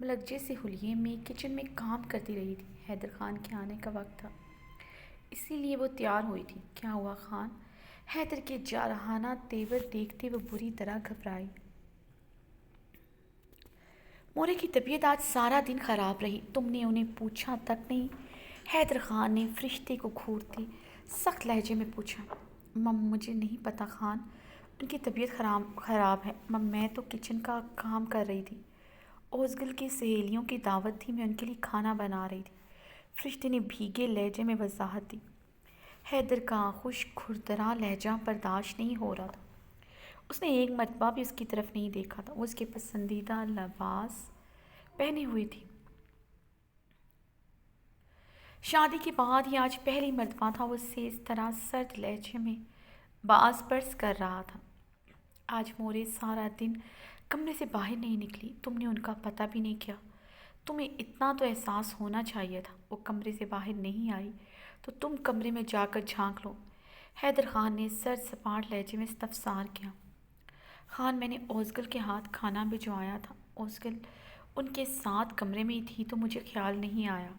ملکجے سے حلیے میں کچن میں کام کرتی رہی تھی۔ حیدر خان کے آنے کا وقت تھا، اسی لیے وہ تیار ہوئی تھی۔ کیا ہوا خان؟ حیدر کے جارحانہ تیور دیکھتے وہ بری طرح گھبرائی۔ مورے کی طبیعت آج سارا دن خراب رہی، تم نے انہیں پوچھا تک نہیں؟ حیدر خان نے فرشتے کو گھورتے سخت لہجے میں پوچھا۔ مجھے نہیں پتا خان، ان کی طبیعت خراب ہے۔ میں تو کچن کا کام کر رہی تھی، اوزگل کی سہیلیوں کی دعوت تھی، میں ان کے لیے کھانا بنا رہی تھی، فرشتے نے بھیگے لہجے میں وضاحت دی۔ حیدر کا خشک کھردرا لہجہ برداشت نہیں ہو رہا تھا۔ اس نے ایک مرتبہ بھی اس کی طرف نہیں دیکھا تھا۔ وہ اس کے پسندیدہ لباس پہنے ہوئی تھی۔ شادی کے بعد ہی آج پہلی مرتبہ تھا وہ اس سے اس طرح سرد لہجے میں باز پرس کر رہا تھا۔ آج مورے سارا دن کمرے سے باہر نہیں نکلی، تم نے ان کا پتہ بھی نہیں کیا؟ تمہیں اتنا تو احساس ہونا چاہیے تھا۔ وہ کمرے سے باہر نہیں آئی تو تم کمرے میں جا کر جھانک لو۔ حیدر خان نے سرد سپاٹ لہجے میں استفسار کیا۔ خان، میں نے اوزگل کے ہاتھ کھانا بھجوایا تھا، اوزگل ان کے ساتھ کمرے میں ہی تھی تو مجھے خیال نہیں آیا۔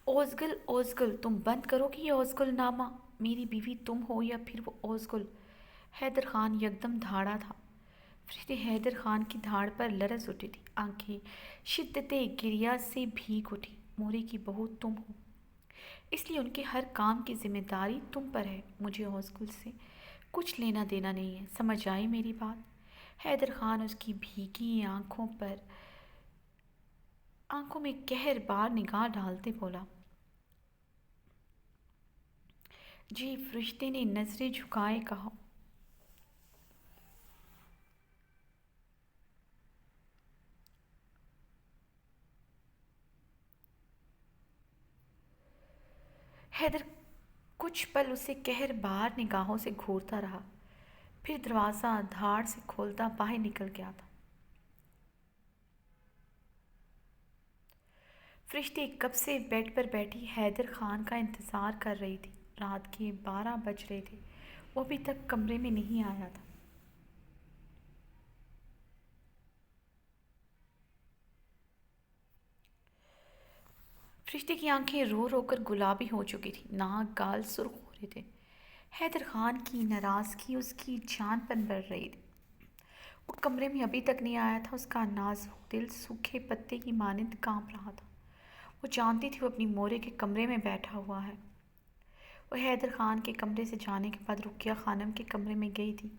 اوزگل اوزگل، تم بند کرو کہ یہ اوزگل نامہ، میری بیوی تم ہو یا پھر وہ اوزگل؟ حیدر خان یکدم دھاڑا تھا۔ فرشتے حیدر خان کی دھاڑ پر لرز اٹھی تھی، آنکھیں شدت گریہ سے بھیگ اٹھی۔ مورے کی بہو تم ہو، اس لیے ان کے ہر کام کی ذمہ داری تم پر ہے، مجھے اوزگل سے کچھ لینا دینا نہیں ہے، سمجھ آئی میری بات؟ حیدر خان اس کی بھیگی آنکھوں میں قہر بار نگاہ ڈالتے بولا۔ جی، فرشتے نے نظریں جھکائے کہا۔ حیدر کچھ پل اسے قہر بار نگاہوں سے گھورتا رہا، پھر دروازہ دھاڑ سے کھولتا باہر نکل گیا تھا۔ فرشتے کب سے بیڈ پر بیٹھی حیدر خان کا انتظار کر رہی تھی۔ رات کے 12 بج رہے تھے، وہ ابھی تک کمرے میں نہیں آیا تھا۔ فرشتے کی آنکھیں رو رو کر گلابی ہو چکی تھیں، ناک گال سرخ ہو رہے تھے۔ حیدر خان کی ناراضگی اس کی جان پر بڑھ رہی تھی۔ وہ کمرے میں ابھی تک نہیں آیا تھا، اس کا نازک دل سوکھے پتے کی مانند کانپ رہا تھا۔ وہ جانتی تھی وہ اپنی مورے کے کمرے میں بیٹھا ہوا ہے۔ وہ حیدر خان کے کمرے سے جانے کے بعد رقیہ خانم کے کمرے میں گئی تھی۔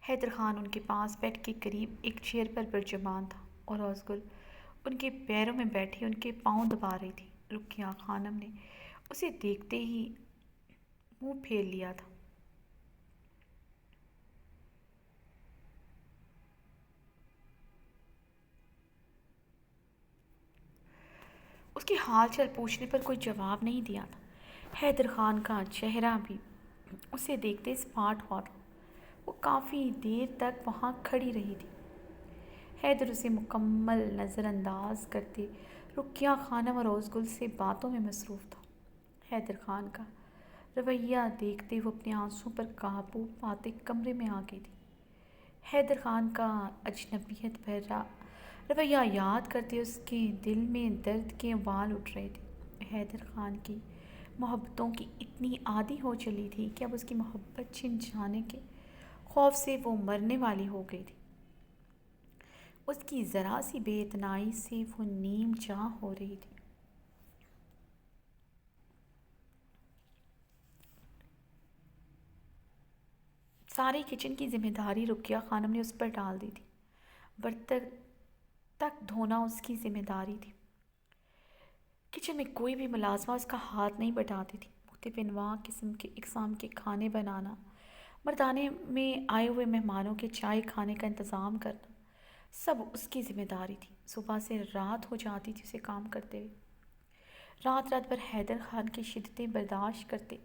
حیدر خان ان کے پاس بیڈ کے قریب ایک چیئر پر برجمان تھا اور اوزگل ان کے پیروں میں بیٹھی ان کے پاؤں دبا رہی تھی۔ رقیہ خانم نے اسے دیکھتے ہی منہ پھیر لیا تھا۔ اس کے حال چال پوچھنے پر کوئی جواب نہیں دیا تھا۔ حیدر خان کا چہرہ بھی اسے دیکھتے سپاٹ ہوا تھا۔ وہ کافی دیر تک وہاں کھڑی رہی تھی۔ حیدر اسے مکمل نظر انداز کرتے رقیہ خانم اور اوزگل سے باتوں میں مصروف تھا۔ حیدر خان کا رویہ دیکھتے وہ اپنے آنسوں پر قابو پاتے کمرے میں آ گئی تھی۔ حیدر خان کا اجنبیت بھرا رویہ یاد کرتے اس کے دل میں درد کے وال اٹھ رہے تھے۔ حیدر خان کی محبتوں کی اتنی عادی ہو چلی تھی کہ اب اس کی محبت چھن جانے کے خوف سے وہ مرنے والی ہو گئی تھی۔ اس کی ذرا سی بے اتنائی سے وہ نیم جاں ہو رہی تھی۔ ساری کچن کی ذمہ داری رقیہ خانم نے اس پر ڈال دی تھی۔ برتن تک دھونا اس کی ذمہ داری تھی۔ کچن میں کوئی بھی ملازمہ اس کا ہاتھ نہیں بٹاتی تھی۔ مختلف انواع اقسام کے کھانے بنانا، مردانے میں آئے ہوئے مہمانوں کے چائے کھانے کا انتظام کرنا، سب اس کی ذمہ داری تھی۔ صبح سے رات ہو جاتی تھی اسے کام کرتے ہوئے۔ رات رات بھر حیدر خان کی شدتیں برداشت کرتے،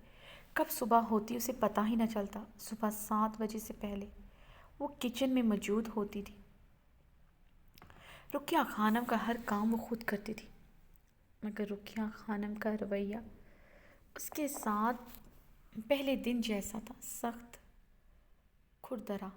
کب صبح ہوتی اسے پتہ ہی نہ چلتا۔ صبح 7 بجے سے پہلے وہ کچن میں موجود ہوتی تھی۔ رقیہ خانم کا ہر کام وہ خود کرتی تھی، مگر رقیہ خانم کا رویہ اس کے ساتھ پہلے دن جیسا تھا، سخت کھردرا۔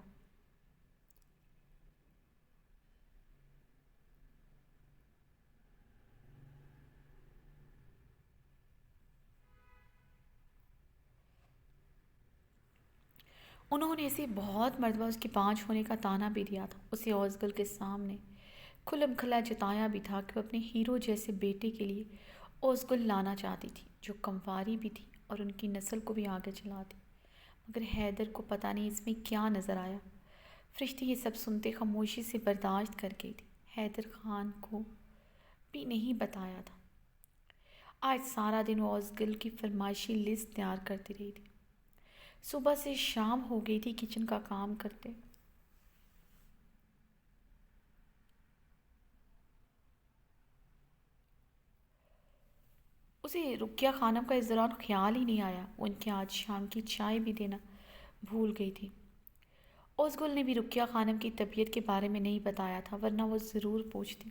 انہوں نے اسے بہت مرتبہ اس کے پانچ ہونے کا طعنہ بھی دیا تھا، اسے اوزگل کے سامنے کھلم کھلا جتایا بھی تھا کہ وہ اپنے ہیرو جیسے بیٹے کے لیے اوزگل لانا چاہتی تھی جو کمواری بھی تھی اور ان کی نسل کو بھی آگے چلاتی۔ مگر حیدر کو پتہ نہیں اس میں کیا نظر آیا۔ فرشتے یہ سب سنتے خاموشی سے برداشت کر گئی تھی۔ حیدر خان کو بھی نہیں بتایا تھا۔ آج سارا دن وہ اوزگل کی فرمائشی لسٹ تیار کرتی رہی تھی۔ صبح سے شام ہو گئی تھی کچن کا کام کرتے۔ اسے رقیہ خانم کا اس دوران خیال ہی نہیں آیا، وہ ان کے آج شام کی چائے بھی دینا بھول گئی تھی۔ اوزگل نے بھی رقیہ خانم کی طبیعت کے بارے میں نہیں بتایا تھا، ورنہ وہ ضرور پوچھتی۔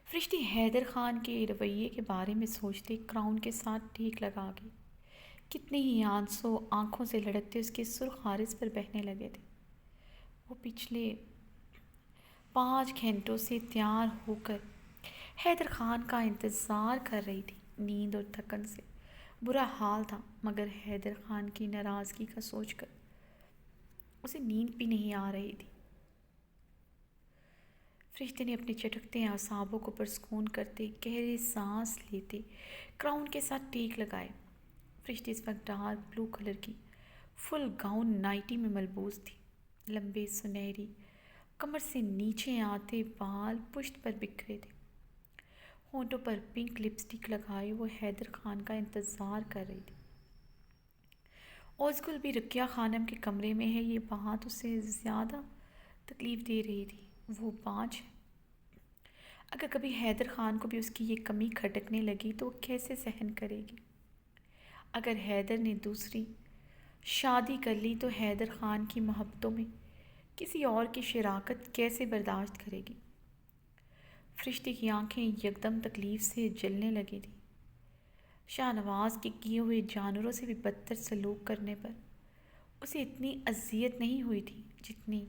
فرشتے حیدر خان کے رویے کے بارے میں سوچتے کراؤن کے ساتھ ٹیک لگا گئی۔ کتنے ہی آنسو آنکھوں سے لڑکتے اس کے سرخ عارض پر بہنے لگے تھے۔ وہ پچھلے 5 گھنٹوں سے تیار ہو کر حیدر خان کا انتظار کر رہی تھی۔ نیند اور تھکن سے برا حال تھا، مگر حیدر خان کی ناراضگی کا سوچ کر اسے نیند بھی نہیں آ رہی تھی۔ فرشتے نے اپنے چٹکتے اعصابوں کو پرسکون کرتے گہرے سانس لیتے کراؤن کے ساتھ ٹیک لگائے۔ فرشتے اس وقت ڈارک بلو کلر کی فل گاؤن نائٹی میں ملبوس تھی۔ لمبے سنہری کمر سے نیچے آتے بال پشت پر بکھرے تھے۔ ہونٹوں پر پنک لپسٹک لگائے وہ حیدر خان کا انتظار کر رہی تھی۔ اوزگل بھی رقیہ خانم کے کمرے میں ہے، یہ بات اسے زیادہ تکلیف دے رہی تھی۔ وہ 5 ہے۔ اگر کبھی حیدر خان کو بھی اس کی یہ کمی کھٹکنے لگی تو وہ کیسے سہن کرے گی؟ اگر حیدر نے دوسری شادی کر لی تو حیدر خان کی محبتوں میں کسی اور کی شراکت کیسے برداشت کرے گی؟ فرشتے کی آنکھیں یکدم تکلیف سے جلنے لگی تھیں۔ شاہ نواز کے کیے ہوئے جانوروں سے بھی بدتر سلوک کرنے پر اسے اتنی اذیت نہیں ہوئی تھی جتنی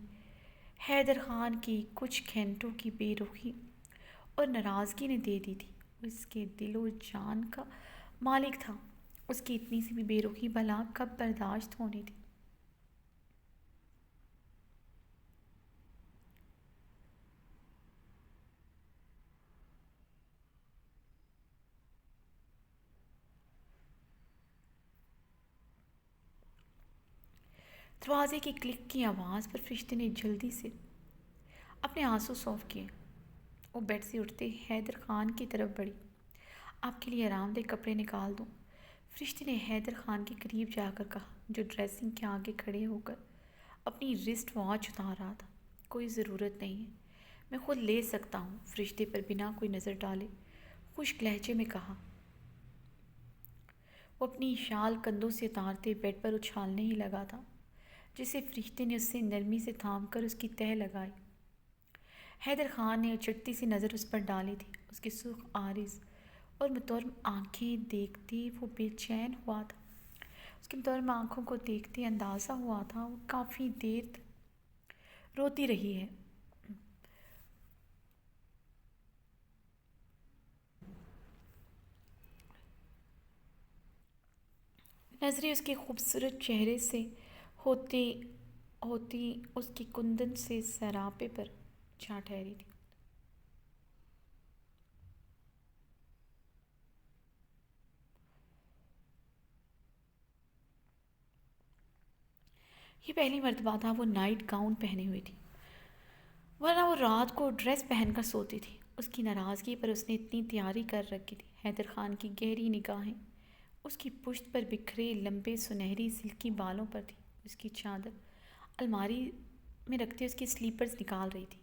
حیدر خان کی کچھ گھنٹوں کی بے رخی اور ناراضگی نے دے دی تھی۔ وہ اس کے دل و جان کا مالک تھا، اس کی اتنی سی بھی بے رخی بھلا کب برداشت ہونی تھی؟ دروازے کی کلک کی آواز پر فرشتے نے جلدی سے اپنے آنسو صاف کیے۔ وہ بیڈ سے اٹھتے حیدر خان کی طرف بڑھی۔ آپ کے لیے آرام دہ کپڑے نکال دوں؟ فرشتے نے حیدر خان کے قریب جا کر کہا، جو ڈریسنگ کے آگے کھڑے ہو کر اپنی رسٹ واچ اتار رہا تھا۔ کوئی ضرورت نہیں ہے، میں خود لے سکتا ہوں، فرشتے پر بنا کوئی نظر ڈالے خشک لہجے میں کہا۔ وہ اپنی شال کندھوں سے اتارتے بیڈ پر اچھالنے ہی لگا تھا، جسے فرشتے نے اس سے نرمی سے تھام کر اس کی تہہ لگائی۔ حیدر خان نے چٹتی سی نظر اس پر ڈالی تھی۔ اس کی سرخ عارض اور متورم آنکھیں دیکھتے وہ بے چین ہوا تھا۔ اس کی متورم آنکھوں کو دیکھتے اندازہ ہوا تھا وہ کافی دیر تک روتی رہی ہے۔ نظریں اس کے خوبصورت چہرے سے ہوتی ہوتی اس کی کندن سے سراپے پر جا ٹھہری تھی۔ یہ پہلی مرتبہ تھا وہ نائٹ گاؤن پہنے ہوئی تھی، ورنہ وہ رات کو ڈریس پہن کر سوتی تھی۔ اس کی ناراضگی پر اس نے اتنی تیاری کر رکھی تھی۔ حیدر خان کی گہری نگاہیں اس کی پشت پر بکھرے لمبے سنہری سلکی بالوں پر تھی۔ اس کی چادر الماری میں رکھتے اس کے سلیپرز نکال رہی تھی۔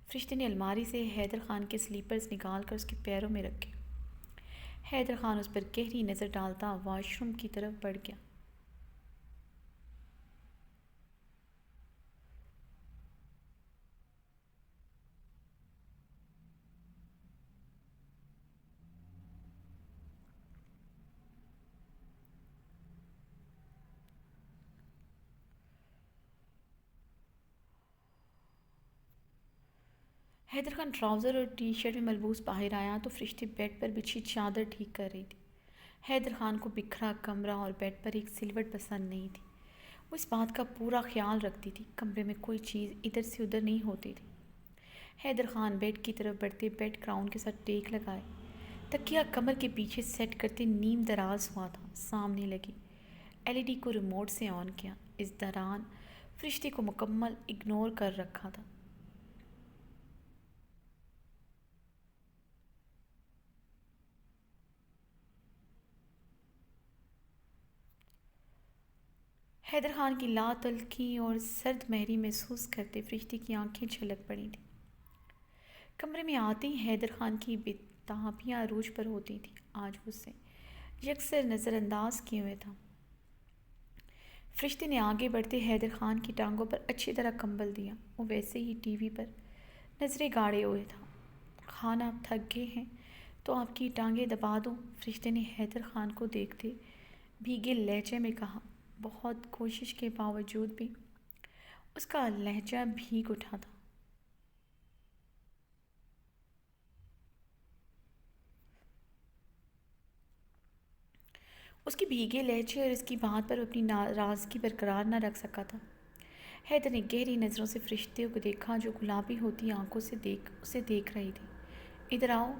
فرشتے نے الماری سے حیدر خان کے سلیپرز نکال کر اس کے پیروں میں رکھے۔ حیدر خان اس پر گہری نظر ڈالتا واش روم کی طرف بڑھ گیا۔ حیدر خان ٹراؤزر اور ٹی شرٹ میں ملبوس باہر آیا تو فرشتے بیڈ پر بچھی چادر ٹھیک کر رہی تھی۔ حیدر خان کو بکھرا کمرہ اور بیڈ پر ایک سلوٹ پسند نہیں تھی۔ وہ اس بات کا پورا خیال رکھتی تھی کمرے میں کوئی چیز ادھر سے ادھر نہیں ہوتی تھی۔ حیدر خان بیڈ کی طرف بڑھتے بیڈ کراؤن کے ساتھ ٹیک لگائے، تکیہ کمر کے پیچھے سیٹ کرتے نیم دراز ہوا تھا، سامنے لگی LED کو ریموٹ سے آن کیا۔ اس دوران فرشتے کو مکمل اگنور کر رکھا تھا۔ حیدر خان کی لا تلخی اور سرد مہری محسوس کرتے فرشتے کی آنکھیں چھلک پڑی تھیں۔ کمرے میں آتے ہی حیدر خان کی بےتابیاں عروج پر ہوتی تھیں۔ آج وہ اسے یکسر نظر انداز کیے ہوئے تھا۔ فرشتے نے آگے بڑھتے حیدر خان کی ٹانگوں پر اچھی طرح کمبل دیا۔ وہ ویسے ہی ٹی وی پر نظریں گاڑے ہوئے تھا۔ خان آپ تھک گئے ہیں تو آپ کی ٹانگیں دبا دوں؟ فرشتے نے حیدر خان کو دیکھتے بھیگے لہجے میں کہا۔ بہت کوشش کے باوجود بھی اس کا لہجہ بھیگ اٹھا تھا۔ اس کی بھیگے لہجے اور اس کی بات پر اپنی ناراضگی برقرار نہ رکھ سکا تھا۔ حیدر نے گہری نظروں سے فرشتے کو دیکھا جو گلابی ہوتی آنکھوں سے اسے دیکھ رہی تھی۔ ادھر آؤ،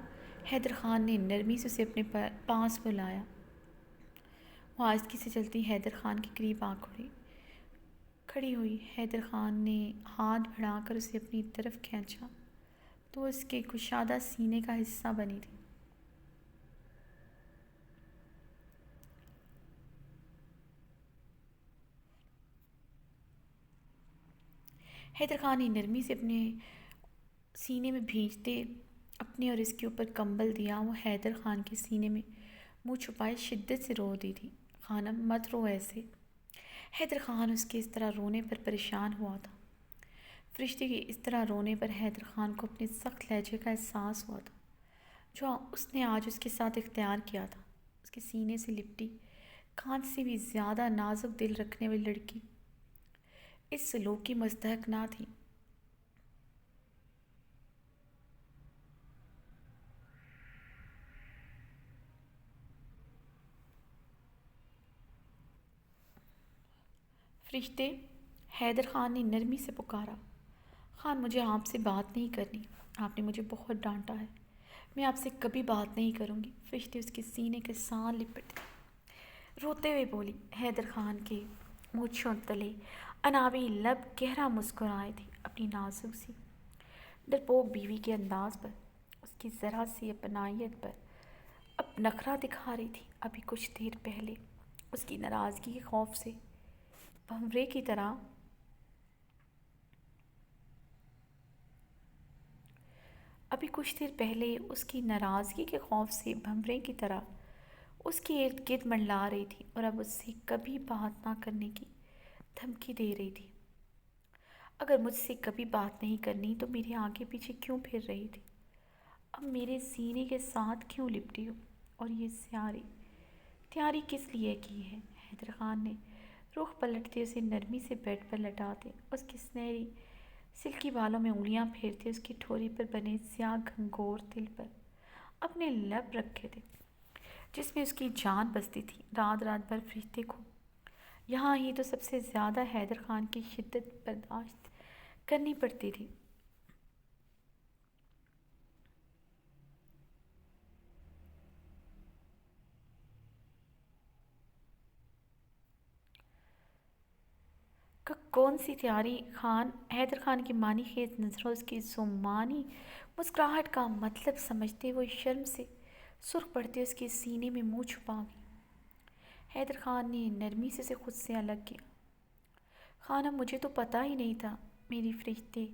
حیدر خان نے نرمی سے اسے اپنے پاس بلایا۔ وہ آہستگی سے چلتی حیدر خان کے قریب آ کھڑی ہوئی۔ حیدر خان نے ہاتھ بڑھا کر اسے اپنی طرف کھینچا تو اس کے کشادہ سینے کا حصہ بنی تھی۔ حیدر خان نے نرمی سے اپنے سینے میں بھیجتے اپنے اور اس کے اوپر کمبل دیا۔ وہ حیدر خان کے سینے میں منہ چھپائے شدت سے رو دی تھی۔ خانم مت رو ایسے۔ حیدر خان اس کے اس طرح رونے پر پریشان ہوا تھا۔ فرشتے کے اس طرح رونے پر حیدر خان کو اپنے سخت لہجے کا احساس ہوا تھا جو اس نے آج اس کے ساتھ اختیار کیا تھا۔ اس کے سینے سے لپٹی کانچ سے بھی زیادہ نازک دل رکھنے والی لڑکی اس سلوک کی مستحق نہ تھی۔ فرشتے، حیدر خان نے نرمی سے پکارا۔ خان مجھے آپ سے بات نہیں کرنی، آپ نے مجھے بہت ڈانٹا ہے، میں آپ سے کبھی بات نہیں کروں گی۔ فرشتے اس کے سینے کے ساتھ لپٹ روتے ہوئے بولی۔ حیدر خان کے مونچھوں تلے انابی لب گہرا مسکرائے تھے۔ اپنی نازک سی ڈرپوک بیوی کے انداز پر، اس کی ذرا سی اپنائیت پر اب نخرہ دکھا رہی تھی۔ ابھی کچھ دیر پہلے اس کی ناراضگی کے خوف سے بھنورے کی طرح اس کے ارد گرد منڈلا رہی تھی اور اب اس سے کبھی بات نہ کرنے کی دھمکی دے رہی تھی۔ اگر مجھ سے کبھی بات نہیں کرنی تو میرے آگے پیچھے کیوں پھر رہی تھی؟ اب میرے سینے کے ساتھ کیوں لپٹی ہو؟ اور یہ تیاری کس لیے کی ہے؟ حیدر خان نے رخ پلٹتے اسے نرمی سے بیڈ پر لٹاتے، اس کی سنہری سلکی بالوں میں انگلیاں پھیرتے اس کی ٹھوری پر بنے سیاہ گھنگور تل پر اپنے لب رکھے تھے جس میں اس کی جان بستی تھی۔ رات رات بھر فرشتے کو یہاں ہی تو سب سے زیادہ حیدر خان کی شدت برداشت کرنی پڑتی تھی۔ کون سی تیاری؟ حیدر خان کی معنی خیز نظروں اس کی زمانی مسکراہٹ کا مطلب سمجھتے ہوئے شرم سے سرخ پڑتے اس کے سینے میں منہ چھپا گئی۔ حیدر خان نے نرمی سے خود سے الگ کیا۔ خانم مجھے تو پتہ ہی نہیں تھا میری فرشتے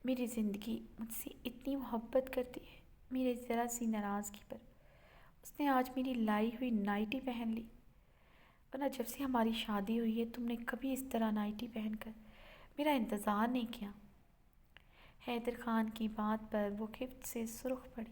میری زندگی مجھ سے اتنی محبت کرتی ہے۔ میرے ذرا سی ناراضگی پر اس نے آج میری لائی ہوئی نائٹی پہن لی، ورنہ جب سے ہماری شادی ہوئی ہے تم نے کبھی اس طرح نائٹی پہن کر میرا انتظار نہیں کیا۔ حیدر خان کی بات پر وہ خفت سے سرخ پڑی۔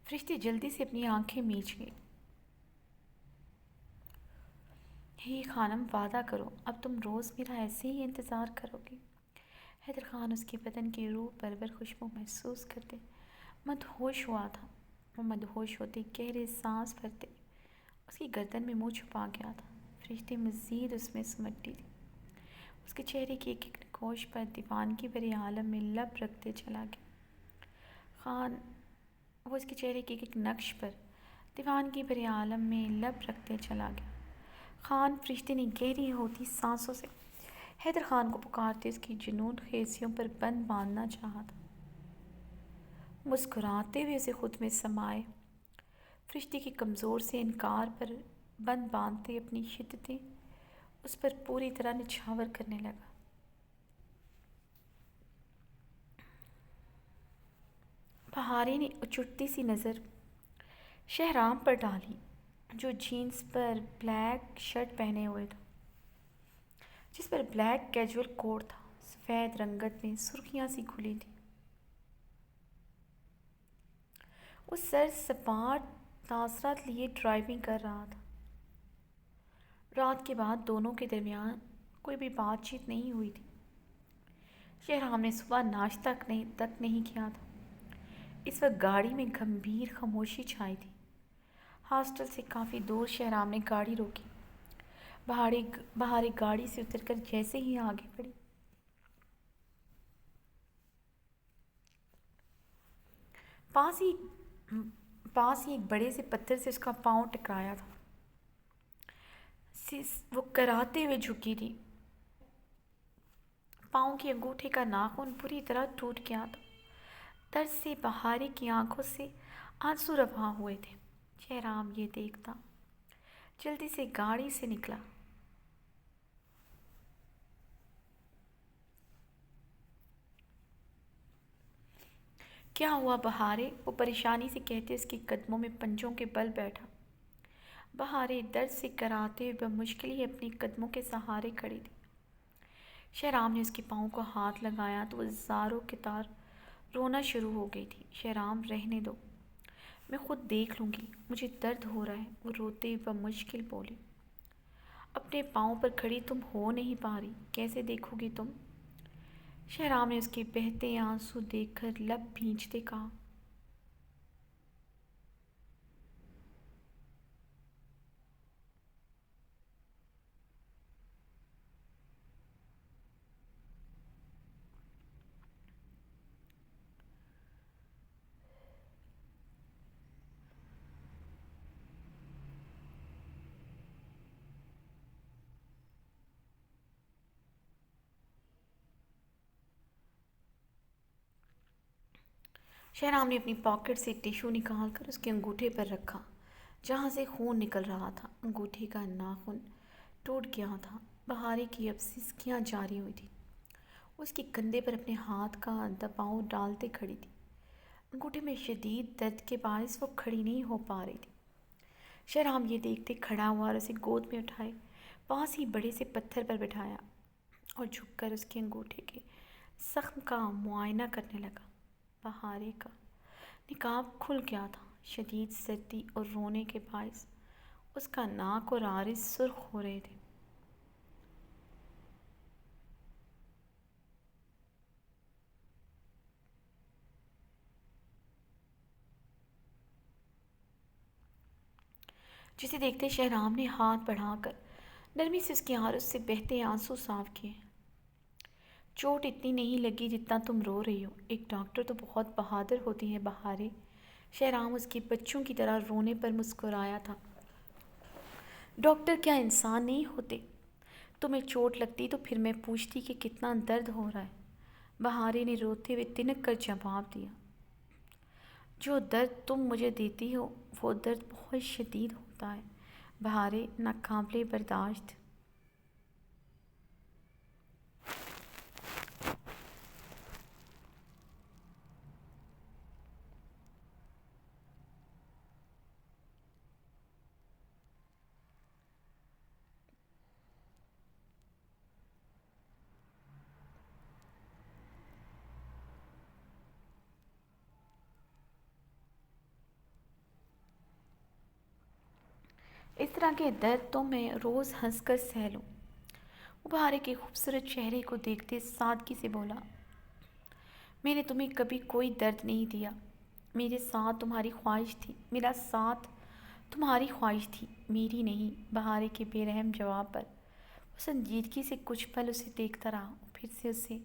فرشتے جلدی سے اپنی آنکھیں میچ گئی۔ ہی خانم، وعدہ کرو اب تم روز میرا ایسے ہی انتظار کرو گی۔ حیدر خان اس کے بدن کی روح پرور خوشبو محسوس کرتے مدہوش ہوا تھا۔ وہ مدہوش ہوتے گہرے سانس بھرتے اس کی گردن میں منہ چھپا گیا تھا۔ فرشتے مزید اس میں سمٹتی تھی۔ اس کے چہرے کی ایک ایک نگوش پر دیوانگی بھرے عالم میں لب رکھتے چلا گیا۔ خان وہ اس کے چہرے کے ایک ایک نقش پر دیوانگی بھرے عالم میں لب رکھتے چلا گیا۔ خان، فرشتے نے گہری ہوتی سانسوں سے حیدر خان کو پکارتے اس کی جنون خیزیوں پر بند باندھنا چاہا تھا۔ مسکراتے ہوئے اسے خود میں سمائے فرشتے کے کمزور سے انکار پر بند باندھتے اپنی شدتیں اس پر پوری طرح نچھاور کرنے لگا۔ بہارے نے اچٹتی سی نظر شہرام پر ڈالی جو جینس پر بلیک شرٹ پہنے ہوئے تھا، جس پر بلیک کیجول کوٹ تھا۔ سفید رنگت میں سرخیاں سی کھلی تھی۔ وہ سر سپاٹ تاثرات لیے ڈرائیونگ کر رہا تھا۔ رات کے بعد دونوں کے درمیان کوئی بھی بات چیت نہیں ہوئی تھی۔ شہرام نے صبح ناشتہ تک نہیں کیا تھا۔ اس وقت گاڑی میں گمبھیر خاموشی چھائی تھی۔ ہاسٹل سے کافی دور شہرام نے گاڑی روکی۔ بہارے گاڑی سے اتر کر جیسے ہی آگے بڑھی، پاس ہی ایک بڑے سے پتھر سے اس کا پاؤں ٹکرایا تھا۔ وہ کراتے ہوئے جھکی تھی۔ پاؤں کے انگوٹھے کا ناخن بری طرح ٹوٹ گیا تھا۔ درد سے بہارے کی آنکھوں سے آنسو رواں ہوئے تھے۔ شہرام یہ دیکھتا جلدی سے گاڑی سے نکلا۔ کیا ہوا بہارے؟ وہ پریشانی سے کہتے اس کے قدموں میں پنجوں کے بل بیٹھا۔ بہارے درد سے کراتے ہوئے بمشکل ہی اپنے قدموں کے سہارے کھڑی تھی۔ شہرام نے اس کے پاؤں کو ہاتھ لگایا تو وہ زاروں کے تار رونا شروع ہو گئی تھی۔ شہرام، رہنے دو، میں خود دیکھ لوں گی، مجھے درد ہو رہا ہے، وہ روتے ہوئے بمشکل بولی۔ اپنے پاؤں پر کھڑی تم ہو نہیں پا رہی، کیسے دیکھو گی تم؟ شہرام نے اس کے بہتے آنسو دیکھ کر لب بھینچتے کہا۔ شہرام نے اپنی پاکٹ سے ٹیشو نکال کر اس کے انگوٹھے پر رکھا جہاں سے خون نکل رہا تھا۔ انگوٹھے کا ناخن ٹوٹ گیا تھا۔ بہارے کی اب سسکیاں جاری ہوئی تھی۔ اس کے کندھے پر اپنے ہاتھ کا دباؤ ڈالتے کھڑی تھی۔ انگوٹھے میں شدید درد کے باعث وہ کھڑی نہیں ہو پا رہی تھی۔ شہرام یہ دیکھتے کھڑا ہوا اور اسے گود میں اٹھائے پاس ہی بڑے سے پتھر پر بٹھایا اور جھک کر اس کے انگوٹھے کے زخم کا معائنہ کرنے لگا۔ بہارے کا نقاب کھل گیا تھا۔ شدید سردی اور رونے کے باعث اس کا ناک اور عارض سرخ ہو رہے تھے۔ جسے دیکھتے شہرام نے ہاتھ بڑھا کر نرمی سے اس کی عارض سے بہتے آنسو صاف کیے۔ چوٹ اتنی نہیں لگی جتنا تم رو رہی ہو۔ ایک ڈاکٹر تو بہت بہادر ہوتی ہے بہارے۔ شہرام اس کے بچوں کی طرح رونے پر مسکرایا تھا۔ ڈاکٹر کیا انسان نہیں ہوتے؟ تمہیں چوٹ لگتی تو پھر میں پوچھتی کہ کتنا درد ہو رہا ہے۔ بہارے نے روتے ہوئے تنک کر جواب دیا، جو درد تم مجھے دیتی ہو وہ درد بہت شدید ہوتا ہے بہارے، ناقابل برداشت۔ اس طرح کے درد تو میں روز ہنس کر سہ لوں۔ وہ بہارے کے خوبصورت چہرے کو دیکھتے سادگی سے بولا، میں نے تمہیں کبھی کوئی درد نہیں دیا۔ میرے ساتھ تمہاری خواہش تھی، میرا ساتھ تمہاری خواہش تھی، میری نہیں۔ بہارے کے بے رحم جواب پر وہ سنجیدگی سے کچھ پل اسے دیکھتا رہا، پھر سے اسے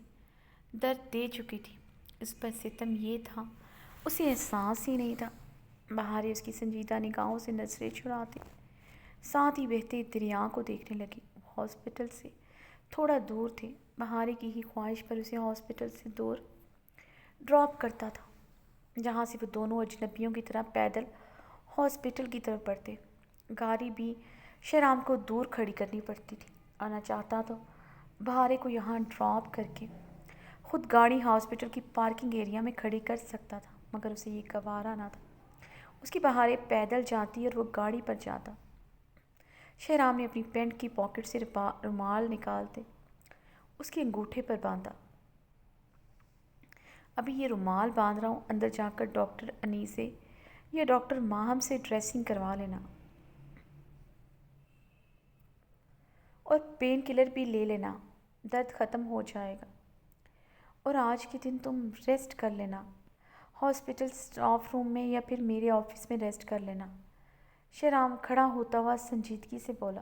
درد دے چکی تھی۔ اس پر ستم یہ تھا، اسے احساس ہی نہیں تھا۔ بہارے اس کی سنجیدہ نگاہوں سے نظریں چراتے ساتھ ہی بہتے دریا کو دیکھنے لگی۔ وہ ہاسپٹل سے تھوڑا دور تھے۔ بہارے کی ہی خواہش پر اسے ہاسپٹل سے دور ڈراپ کرتا تھا، جہاں سے وہ دونوں اجنبیوں کی طرح پیدل ہاسپٹل کی طرف بڑھتے۔ گاڑی بھی شہرام کو دور کھڑی کرنی پڑتی تھی۔ آنا چاہتا تو بہارے کو یہاں ڈراپ کر کے خود گاڑی ہاسپٹل کی پارکنگ ایریا میں کھڑی کر سکتا تھا، مگر اسے یہ گوارا نہ تھا۔ اس کی بہارے پیدل جاتی اور وہ گاڑی پر جاتا۔ شہرام نے اپنی پینٹ کی پاکٹ سے رومال نکالتے اس کے انگوٹھے پر باندھا۔ ابھی یہ رومال باندھ رہا ہوں، اندر جا کر ڈاکٹر انیسے یا ڈاکٹر ماہم سے ڈریسنگ کروا لینا اور پین کلر بھی لے لینا، درد ختم ہو جائے گا۔ اور آج کے دن تم ریسٹ کر لینا، ہاسپٹل اسٹاف روم میں یا پھر میرے آفس میں ریسٹ کر لینا۔ شہرام کھڑا ہوتا ہوا سنجیدگی سے بولا،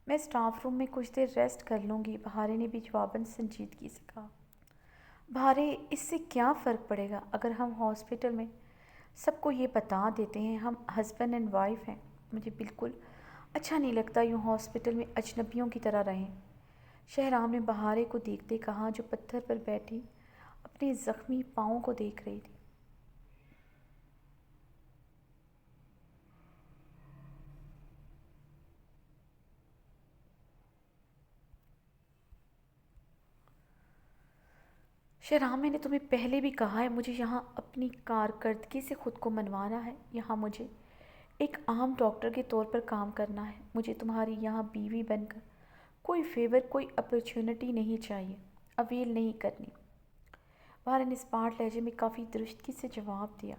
میں اسٹاف روم میں کچھ دیر ریسٹ کر لوں گی۔ بہارے نے بھی جواباً سنجیدگی سے کہا، بہارے اس سے کیا فرق پڑے گا اگر ہم ہاسپٹل میں سب کو یہ بتا دیتے ہیں ہم ہسبینڈ اینڈ وائف ہیں؟ مجھے بالکل اچھا نہیں لگتا یوں ہاسپٹل میں اجنبیوں کی طرح رہیں۔ شہرام نے بہارے کو دیکھتے کہا، جو پتھر پر بیٹھی اپنے زخمی پاؤں کو دیکھ رہی تھی۔ شہرام، میں نے تمہیں پہلے بھی کہا ہے، مجھے یہاں اپنی کارکردگی سے خود کو منوانا ہے۔ یہاں مجھے ایک عام ڈاکٹر کے طور پر کام کرنا ہے۔ مجھے تمہاری یہاں بیوی بن کر کوئی فیور، کوئی اپرچونٹی نہیں چاہیے، اویل نہیں کرنی۔ بہارے نے اسپاٹ لہجے میں کافی درستگی سے جواب دیا،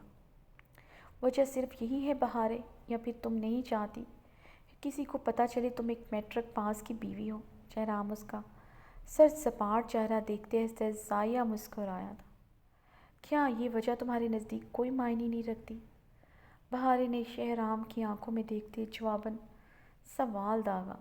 وجہ صرف یہی ہے بہارے، یا پھر تم نہیں چاہتی کہ کسی کو پتہ چلے تم ایک میٹرک پاس کی بیوی ہو؟ شہرام اس کا سر سپاٹ چہرہ دیکھتے استہزائیہ مسکرایا تھا۔ کیا یہ وجہ تمہارے نزدیک کوئی معنی نہیں رکھتی؟ بہارے نے شہرام کی آنکھوں میں دیکھتے جواباً سوال داغا۔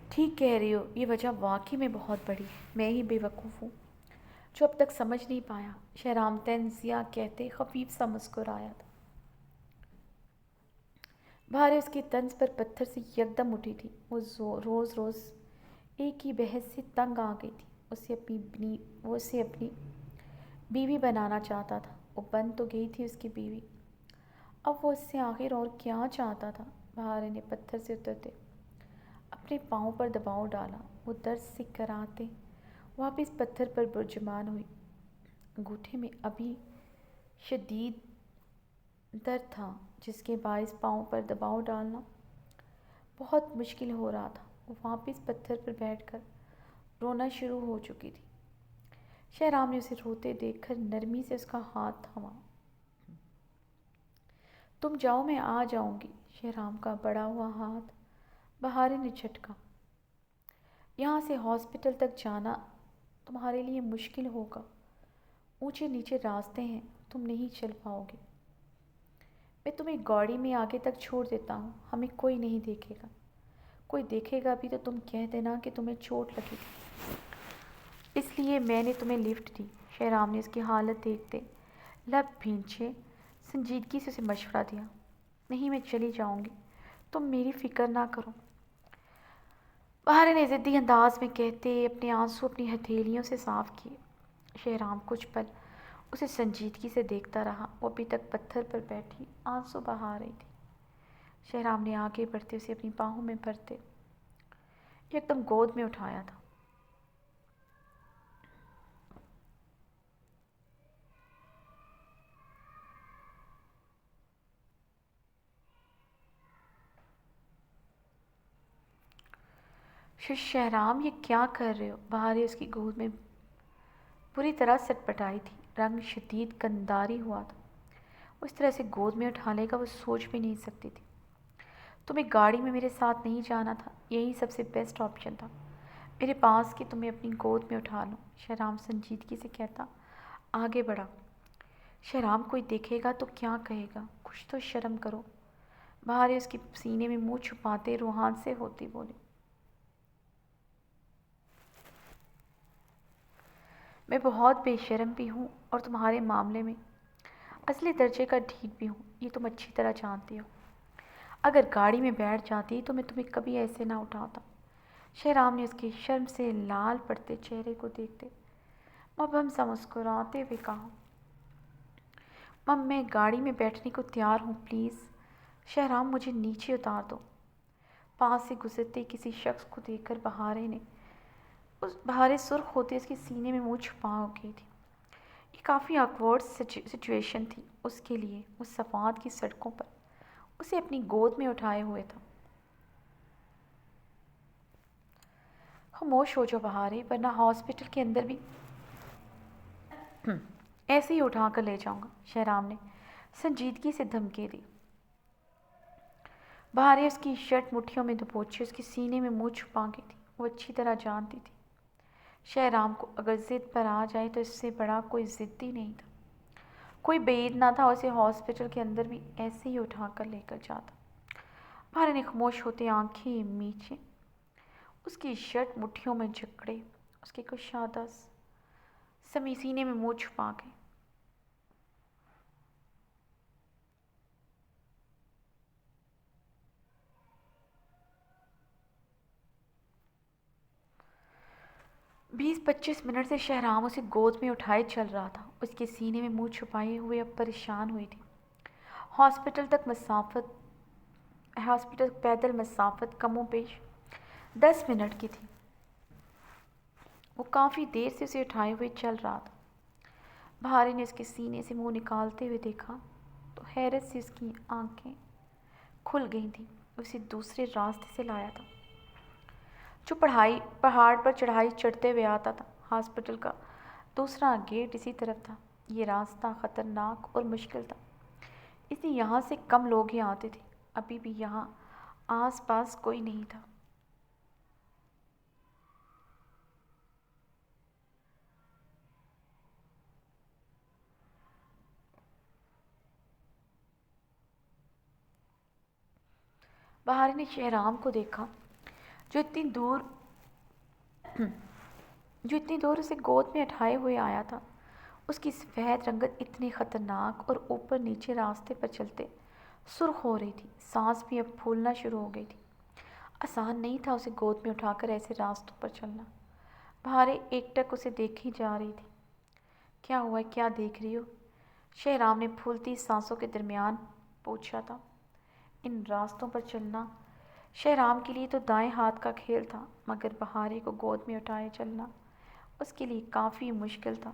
ٹھیک کہہ رہی ہو، یہ وجہ واقعی میں بہت بڑی ہے۔ میں ہی بے وقوف ہوں جو اب تک سمجھ نہیں پایا۔ شہرام تنزیہ کہتے خفیف سا مسکرایا تھا۔ بہارے اس کے طنز پر پتھر سے یکدم اٹھی تھی۔ وہ روز روز ایک ہی بحث سے تنگ آ گئی تھی۔ وہ اسے اپنی بیوی بنانا چاہتا تھا۔ وہ بن تو گئی تھی اس کی بیوی، اب وہ اس سے آخر اور کیا چاہتا تھا؟ بہارے نے پتھر سے اترتے اپنے پاؤں پر دباؤ ڈالا۔ وہ درد سے کراہتے واپس پتھر پر برجمان ہوئی۔ انگوٹھے میں ابھی شدید درد تھا، جس کے باعث پاؤں پر دباؤ ڈالنا بہت مشکل ہو رہا تھا۔ وہ واپس پتھر پر بیٹھ کر رونا شروع ہو چکی تھی۔ شہرام نے اسے روتے دیکھ کر نرمی سے اس کا ہاتھ تھاما۔ تم جاؤ، میں آ جاؤں گی۔ شہرام کا بڑا ہوا ہاتھ بہارے نے جھٹکا۔ یہاں سے ہاسپٹل تک جانا تمہارے لیے مشکل ہوگا، اونچے نیچے راستے ہیں، تم نہیں چل پاؤ گے۔ میں تمہیں گاڑی میں آگے تک چھوڑ دیتا ہوں، ہمیں کوئی نہیں دیکھے گا۔ کوئی دیکھے گا بھی تو تم کہہ دینا کہ تمہیں چوٹ لگی تھی، اس لیے میں نے تمہیں لفٹ دی۔ شہرام نے اس کی حالت دیکھتے لب بھینچے سنجیدگی سے اسے مشورہ دیا، نہیں میں چلی جاؤں گی، تم میری فکر نہ کرو۔ بہارے نے ضدی انداز میں کہتے اپنے آنسو اپنی ہتھیلیوں سے صاف کیے۔ شہرام کچھ پل اسے سنجیدگی سے دیکھتا رہا۔ وہ ابھی تک پتھر پر بیٹھی آنسو بہا رہی تھی۔ شہرام نے آگے بڑھتے اسے اپنی باہوں میں بھرتے یکدم گود میں اٹھایا تھا۔ شہرام یہ کیا کر رہے ہو؟ بہارے اس کی گود میں بری طرح سٹپٹائی تھی، رنگ شدید گنداری ہوا تھا۔ اس طرح سے گود میں اٹھا لے گا وہ سوچ بھی نہیں سکتی تھی۔ تمہیں گاڑی میں میرے ساتھ نہیں جانا تھا، یہی سب سے بیسٹ آپشن تھا میرے پاس کہ تمہیں اپنی گود میں اٹھا لوں، شہرام سنجیدگی سے کہتا آگے بڑھا۔ شہرام کوئی دیکھے گا تو کیا کہے گا، کچھ تو شرم کرو۔ بہارے اس کے سینے میں منہ چھپاتے روحان سے ہوتی بولے، میں بہت بے شرم بھی ہوں اور تمہارے معاملے میں اصلی درجے کا ڈھیٹ بھی ہوں، یہ تم اچھی طرح جانتی ہو۔ اگر گاڑی میں بیٹھ جاتی تو میں تمہیں کبھی ایسے نہ اٹھاتا۔ شہرام نے اس کے شرم سے لال پڑتے چہرے کو دیکھتے مبہم سا مسکراتے ہوئے کہا، مم میں گاڑی میں بیٹھنے کو تیار ہوں، پلیز شہرام مجھے نیچے اتار دو۔ پاس سے گزرتے کسی شخص کو دیکھ کر بہارے سرخ ہوتے اس کے سینے میں منہ چھپا ہو گئی تھی۔ یہ کافی آکورڈ سچویشن تھی اس کے لیے، وہ صفات کی سڑکوں پر اسے اپنی گود میں اٹھائے ہوئے تھا۔ خاموش ہو جاؤ بہارے، ورنہ ہاسپٹل کے اندر بھی ایسے ہی اٹھا کر لے جاؤں گا، شہرام نے سنجیدگی سے دھمکی دی۔ بہارے اس کی شرٹ مٹھیوں میں دبوچے اس کے سینے میں منہ چھپا گئی تھی۔ وہ اچھی طرح جانتی تھی شہرام کو اگر ضد پر آ جائے تو اس سے بڑا کوئی ضدی نہیں تھا، کوئی بعید نہ تھا اسے ہاسپٹل کے اندر بھی ایسے ہی اٹھا کر لے کر جاتا۔ بہارے نے خاموش ہوتے آنکھیں میچیں اس کی شرٹ مٹھیوں میں جکڑے اس کے کشادہ سینے میں منہ چھپا گئے۔ بیس پچیس منٹ سے شہرام اسے گود میں اٹھائے چل رہا تھا، اس کے سینے میں منہ چھپائے ہوئے اب پریشان ہوئی تھی۔ ہاسپٹل پیدل مسافت کم و بیش 10 منٹ کی تھی۔ وہ کافی دیر سے اسے اٹھائے ہوئے چل رہا تھا۔ بہارے نے اس کے سینے سے منہ نکالتے ہوئے دیکھا تو حیرت سے اس کی آنکھیں کھل گئی تھیں۔ اسے دوسرے راستے سے لایا تھا جو پہاڑ پر چڑھائی چڑھتے ہوئے آتا تھا۔ ہاسپٹل کا دوسرا گیٹ اسی طرف تھا۔ یہ راستہ خطرناک اور مشکل تھا، اس لیے یہاں سے کم لوگ ہی آتے تھے۔ ابھی بھی یہاں آس پاس کوئی نہیں تھا۔ بہارے نے شہرام کو دیکھا جو اتنی دور اسے گود میں اٹھائے ہوئے آیا تھا۔ اس کی سفید رنگت اتنی خطرناک اور اوپر نیچے راستے پر چلتے سرخ ہو رہی تھی، سانس بھی اب پھولنا شروع ہو گئی تھی۔ آسان نہیں تھا اسے گود میں اٹھا کر ایسے راستوں پر چلنا۔ بہارے ایک ٹک اسے دیکھی جا رہی تھی۔ کیا ہوا ہے، کیا دیکھ رہی ہو؟ شہرام نے پھولتی سانسوں کے درمیان پوچھا تھا۔ ان راستوں پر چلنا شہرام کے لیے تو دائیں ہاتھ کا کھیل تھا، مگر بہارے کو گود میں اٹھائے چلنا اس کے لیے کافی مشکل تھا۔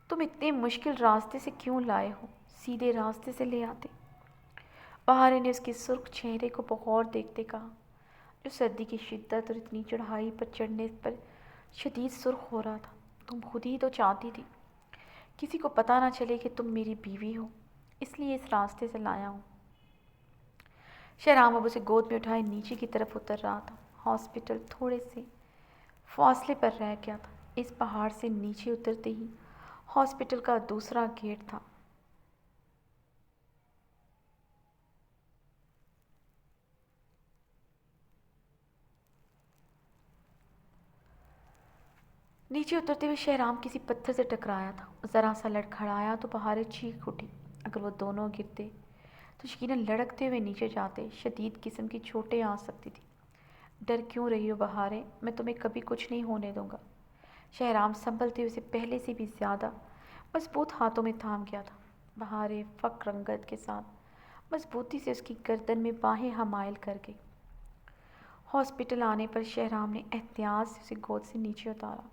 تم اتنے مشکل راستے سے کیوں لائے ہو، سیدھے راستے سے لے آتے۔ بہارے نے اس کے سرخ چہرے کو بغور دیکھتے کہا، جو سردی کی شدت اور اتنی چڑھائی پر چڑھنے پر شدید سرخ ہو رہا تھا۔ تم خود ہی تو چاہتی تھی کسی کو پتہ نہ چلے کہ تم میری بیوی ہو، اس لیے اس راستے سے لایا ہوں۔ شہرام اب اسے گود میں اٹھائے نیچے کی طرف اتر رہا تھا۔ ہاسپٹل تھوڑے سے فاصلے پر رہ گیا تھا۔ اس پہاڑ سے نیچے اترتے ہی ہاسپٹل کا دوسرا گیٹ تھا۔ نیچے اترتے ہوئے شہرام کسی پتھر سے ٹکرایا تھا، ذرا سا لڑکھڑایا تو بہارے چیخ اٹھی۔ اگر وہ دونوں گرتے تو یقیناً لڑکتے ہوئے نیچے جاتے، شدید قسم کی چوٹیں آ سکتی تھی۔ ڈر کیوں رہی ہو بہارے، میں تمہیں کبھی کچھ نہیں ہونے دوں گا۔ شہرام سنبھلتے ہوئے اسے پہلے سے بھی زیادہ مضبوط ہاتھوں میں تھام گیا تھا۔ بہارے فک رنگت کے ساتھ مضبوطی سے اس کی گردن میں باہیں حمائل کر گئی۔ ہاسپٹل آنے پر شہرام نے احتیاط سے اسے گود سے نیچے اتارا۔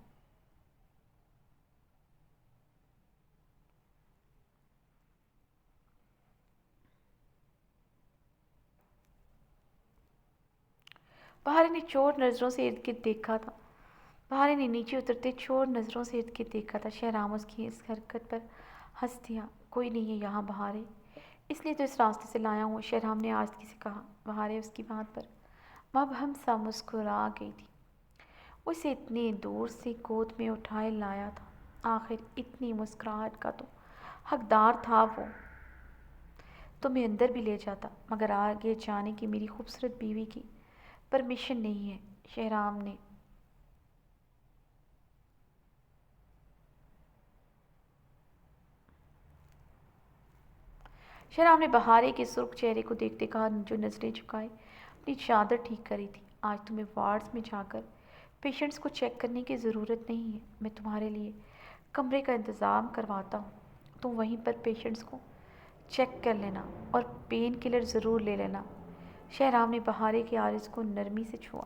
بہار نے چور نظروں سے ارد گرد دیکھا تھا بہار نے نیچے اترتے چور نظروں سے ارد گرد دیکھا تھا۔ شہرام اس کی اس حرکت پر ہنس دیا۔ کوئی نہیں ہے یہاں بہارے، اس لیے تو اس راستے سے لایا ہوں، شہرام نے آستگی سے کہا۔ بہارے اس کی بات پر اب ہم سا مسکرا گئی تھی۔ وہ اسے اتنے دور سے گود میں اٹھائے لایا تھا، آخر اتنی مسکراہٹ کا تو حقدار تھا وہ۔ تمہیں اندر بھی لے جاتا، مگر آگے جانے کی میری خوبصورت بیوی کی پرمیشن نہیں ہے، شہرام نے بہارے کے سرخ چہرے کو دیکھتے کہا، جو نظریں جھکائے اپنی چادر ٹھیک کری تھی۔ آج تمہیں وارڈز میں جا کر پیشنٹس کو چیک کرنے کی ضرورت نہیں ہے، میں تمہارے لیے کمرے کا انتظام کرواتا ہوں، تم وہیں پر پیشنٹس کو چیک کر لینا اور پین کلر ضرور لے لینا۔ شہرام نے بہارے کے عارض کو نرمی سے چھوا۔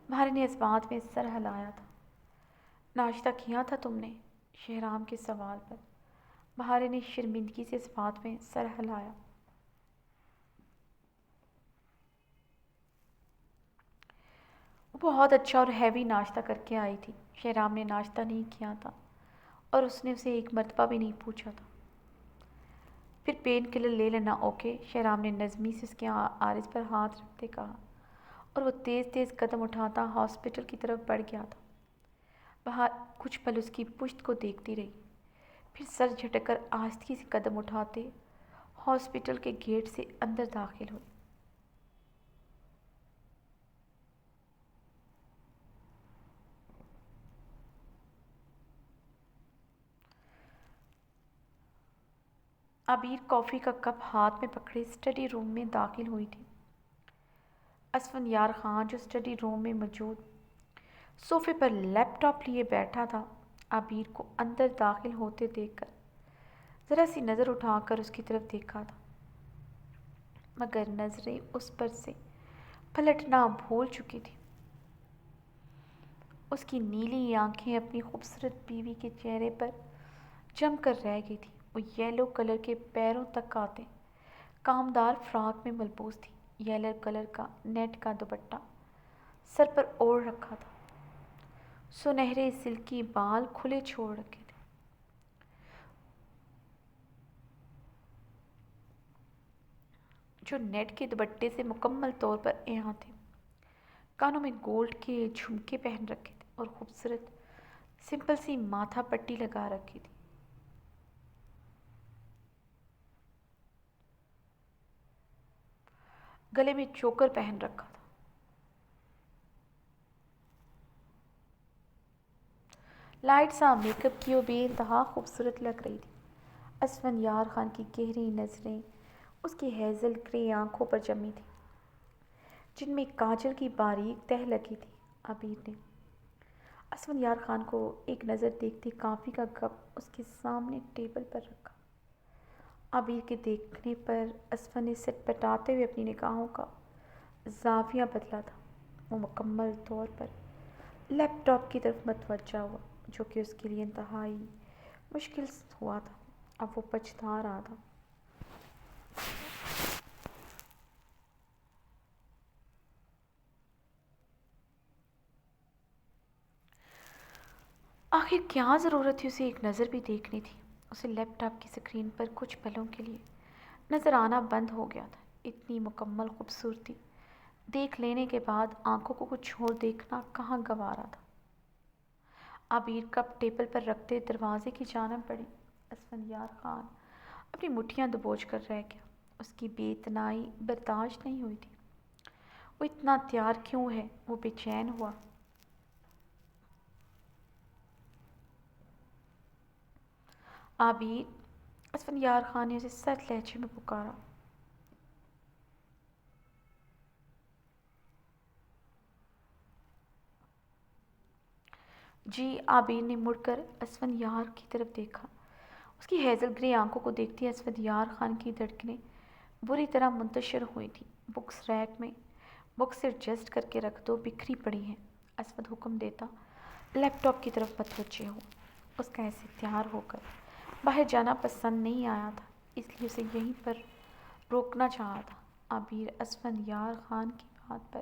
بہارے نے اس بات میں سر ہلایا تھا۔ ناشتہ کیا تھا تم نے؟ شہرام کے سوال پر بہارے نے شرمندگی سے اس بات میں سر ہلایا۔ وہ بہت اچھا اور ہیوی ناشتہ کر کے آئی تھی۔ شہرام نے ناشتہ نہیں کیا تھا اور اس نے اسے ایک مرتبہ بھی نہیں پوچھا تھا۔ پھر پین کلر لے لینا، اوکے؟ شہرام نے نرمی سے اس کے عارض پر ہاتھ رکھتے کہا، اور وہ تیز تیز قدم اٹھاتا ہاسپٹل کی طرف بڑھ گیا تھا۔ بہار کچھ پل اس کی پشت کو دیکھتی رہی، پھر سر جھٹک کر آہستگی سے قدم اٹھاتے ہاسپٹل کے گیٹ سے اندر داخل ہوئی۔ عبیر کافی کا کپ ہاتھ میں پکڑے اسٹڈی روم میں داخل ہوئی تھی۔ اسفندیار خان جو اسٹڈی روم میں موجود صوفے پر لیپ ٹاپ لیے بیٹھا تھا، عبیر کو اندر داخل ہوتے دیکھ کر ذرا سی نظر اٹھا کر اس کی طرف دیکھا تھا، مگر نظریں اس پر سے پلٹنا بھول چکی تھی۔ اس کی نیلی آنکھیں اپنی خوبصورت بیوی کے چہرے پر جم کر رہ گئی تھی۔ وہ یلو کلر کے پیروں تک آتے کامدار فراک میں ملبوس تھی۔ یلو کلر کا نیٹ کا دوپٹہ سر پر اوڑھ رکھا تھا، سنہرے سلکی بال کھلے چھوڑ رکھے تھے، جو نیٹ کے دوپٹے سے مکمل طور پر احاطہ تھے۔ کانوں میں گولڈ کے جھمکے پہن رکھے تھے اور خوبصورت سمپل سی ماتھا پٹی لگا رکھی تھی۔ گلے میں چوکر پہن رکھا تھا۔ لائٹ سا میک اپ کی وہ بے انتہا خوبصورت لگ رہی تھی۔ اسفندیار خان کی گہری نظریں اس کی ہیزل گرے آنکھوں پر جمی تھیں، جن میں کاجل کی باریک تہ لگی تھی۔ عبیر نے اسفندیار خان کو ایک نظر دیکھتے کافی کا کپ اس کے سامنے ٹیبل پر رکھا۔ عبیر کے دیکھنے پر اسفند نے سٹ پٹاتے ہوئے اپنی نگاہوں کا زاویہ بدلا تھا۔ وہ مکمل طور پر لیپ ٹاپ کی طرف متوجہ ہوا، جو کہ اس کے لیے انتہائی مشکل ہوا تھا۔ اب وہ پچھتا رہا تھا۔ آخر کیا ضرورت تھی اسے ایک نظر بھی دیکھنی تھی؟ اسے لیپ ٹاپ کی سکرین پر کچھ پلوں کے لیے نظر آنا بند ہو گیا تھا۔ اتنی مکمل خوبصورتی دیکھ لینے کے بعد آنکھوں کو کچھ اور دیکھنا کہاں گوارا تھا۔ عبیر کپ ٹیبل پر رکھتے دروازے کی جانب بڑھی۔ اسفندیار خان اپنی مٹھیاں دبوچ کر رہ گیا۔ اس کی بے اتنائی برداشت نہیں ہوئی تھی۔ وہ اتنا تیار کیوں ہے؟ وہ بے چین ہوا۔ عبیر! اسفندیار خان نے اسے سخت لہجے میں پکارا۔ جی؟ عبیر نے مڑ کر اسفندیار کی طرف دیکھا۔ اس کی ہیزل گرے آنکھوں کو دیکھتے اسفندیار خان کی دھڑکنیں بری طرح منتشر ہوئی تھیں۔ بکس ریک میں بکس ایڈجسٹ کر کے رکھ دو، بکھری پڑی ہیں۔ اسفند حکم دیتا لیپ ٹاپ کی طرف متوجہ ہو۔ اس کا ایسے تیار ہو کر باہر جانا پسند نہیں آیا تھا، اس لیے اسے یہیں پر روکنا چاہا تھا۔ عبیر اسفندیار خان کی بات پر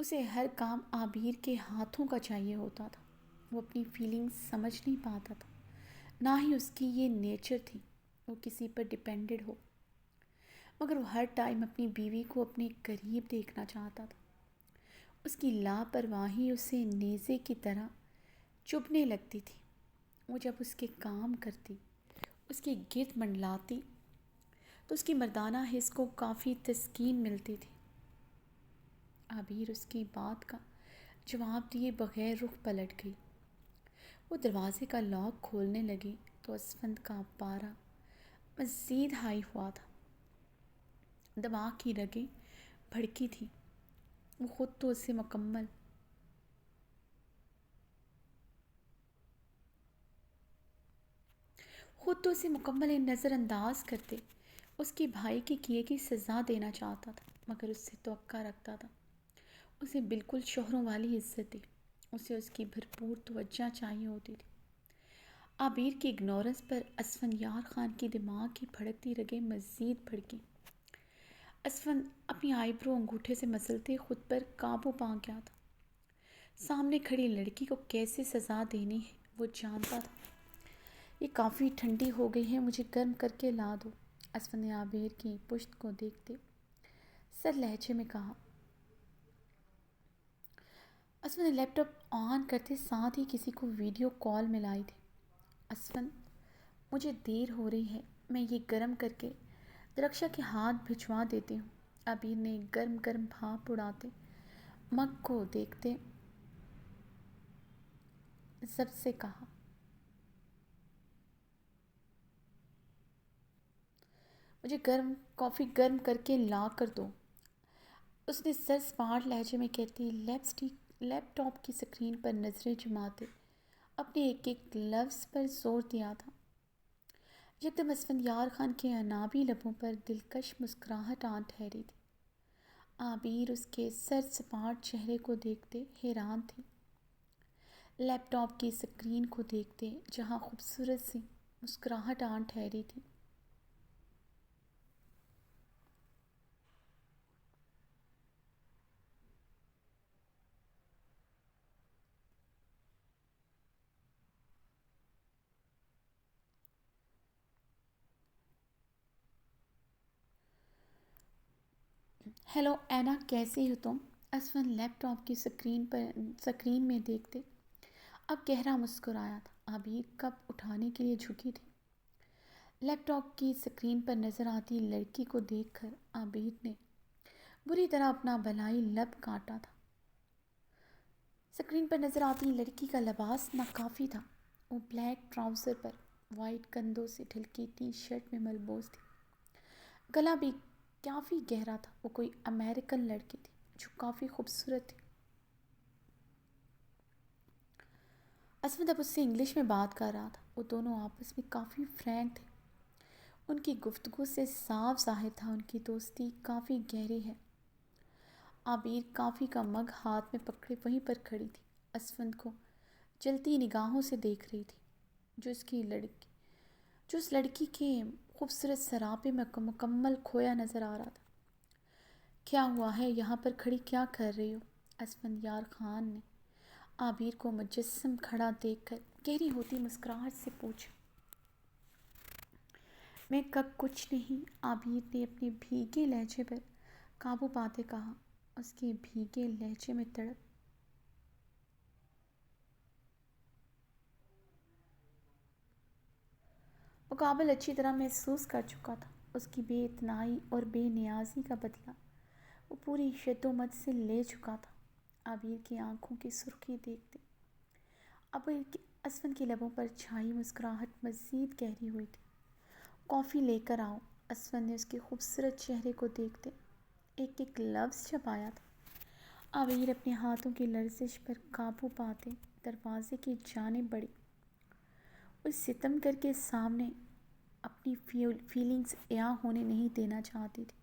اسے ہر کام عابیر کے ہاتھوں کا چاہیے ہوتا تھا۔ وہ اپنی فیلنگز سمجھ نہیں پاتا تھا، نہ ہی اس کی یہ نیچر تھی وہ کسی پر ڈپینڈڈ ہو، مگر وہ ہر ٹائم اپنی بیوی کو اپنے قریب دیکھنا چاہتا تھا۔ اس کی لاپرواہی اسے نیزے کی طرح چبھنے لگتی تھی۔ وہ جب اس کے کام کرتی، اس کی گرد منڈلاتی، تو اس کی مردانہ حس کو کافی تسکین ملتی تھی۔ عابیر اس کی بات کا جواب دیے بغیر رخ پلٹ گئی۔ وہ دروازے کا لاک کھولنے لگی تو اسفند کا پارا مزید ہائی ہوا تھا۔ دماغ کی رگیں بھڑکی تھیں۔ وہ خود تو اسے مکمل نظر انداز کرتے اس کے بھائی کے کیے کی سزا دینا چاہتا تھا، مگر اس سے توقع رکھتا تھا اسے بالکل شوہروں والی عزت دے، اسے اس کی بھرپور توجہ چاہیے ہوتی تھی۔ عابیر کی اگنورنس پر اسفندیار خان کی دماغ کی بھڑکتی رگیں مزید بھڑکیں۔ اسفند اپنی آئی برو انگوٹھے سے مسلتے خود پر قابو پا گیا تھا۔ سامنے کھڑی لڑکی کو کیسے سزا دینی ہے وہ جانتا تھا۔ یہ کافی ٹھنڈی ہو گئی ہے، مجھے گرم کر کے لا دو، اسفند نے عابیر کی پشت کو دیکھتے سر لہجے میں کہا۔ اسفند نے لیپ ٹاپ آن کرتے ساتھ ہی کسی کو ویڈیو کال ملائی تھی۔ اسفند، مجھے دیر ہو رہی ہے، میں یہ گرم کر کے درخشا کے ہاتھ بھجوا دیتی ہوں، عابیر نے گرم گرم بھاپ اڑاتے مگ کو دیکھتے ضبط سے کہا۔ مجھے کافی گرم کر کے لا کر دو، اس نے سر سپاٹ لہجے میں کہتی لیپ ٹاپ کی سکرین پر نظریں جماتے اپنے ایک ایک لفظ پر زور دیا تھا۔ یکدم اسفندیار خان کے عنابی لبوں پر دلکش مسکراہٹ آن ٹھہری تھی۔ عابیر اس کے سر سپاٹ چہرے کو دیکھتے حیران تھی، لیپ ٹاپ کی سکرین کو دیکھتے جہاں خوبصورت سی مسکراہٹ آن ٹھہری تھی۔ ہیلو اینا، کیسی ہو تم؟ اسفند لیپ ٹاپ کی سکرین میں دیکھتے اب گہرا مسکرایا تھا۔ عابیر کپ اٹھانے کے لیے جھکی تھی۔ لیپ ٹاپ کی سکرین پر نظر آتی لڑکی کو دیکھ کر عابیر نے بری طرح اپنا بلائی لب کاٹا تھا۔ سکرین پر نظر آتی لڑکی کا لباس ناکافی تھا۔ وہ بلیک ٹراؤزر پر وائٹ کندھوں سے ڈھلکی ٹی شرٹ میں ملبوس تھی، گلا بھی کافی گہرا تھا۔ وہ کوئی امریکن لڑکی تھی جو کافی خوبصورت تھی۔ اسفند اب اس سے انگلش میں بات کر رہا تھا۔ وہ دونوں آپس میں کافی فرینک تھے۔ ان کی گفتگو سے صاف ظاہر تھا ان کی دوستی کافی گہری ہے۔ عابیر کافی کا مگ ہاتھ میں پکڑے وہیں پر کھڑی تھی، اسفند کو جلتی نگاہوں سے دیکھ رہی تھی جو اس لڑکی کے خوبصورت سراپے میں مکمل کھویا نظر آ رہا تھا۔ کیا ہوا ہے، یہاں پر کھڑی کیا کر رہی ہو؟ اسفندیار خان نے عابیر کو مجسم کھڑا دیکھ کر گہری ہوتی مسکراہٹ سے پوچھا۔ میں کچھ نہیں، عابیر نے اپنے بھیگے لہجے پر قابو پاتے کہا۔ اس کے بھیگے لہجے میں تڑپ مقابل اچھی طرح محسوس کر چکا تھا۔ اس کی بے اتنائی اور بے نیازی کا بدلہ وہ پوری شد و مد سے لے چکا تھا۔ عابیر کی آنکھوں کی سرخی دیکھتے اب اسفند کے لبوں پر چھائی مسکراہٹ مزید گہری ہوئی تھی۔ کافی لے کر آؤ، اسفند نے اس کے خوبصورت چہرے کو دیکھتے ایک ایک لفظ چبایا تھا۔ عابیر اپنے ہاتھوں کی لرزش پر قابو پاتے دروازے کی جانب بڑھی۔ وہ ستم گر کے سامنے اپنی فیلنگز عیاں ہونے نہیں دینا چاہتی تھی۔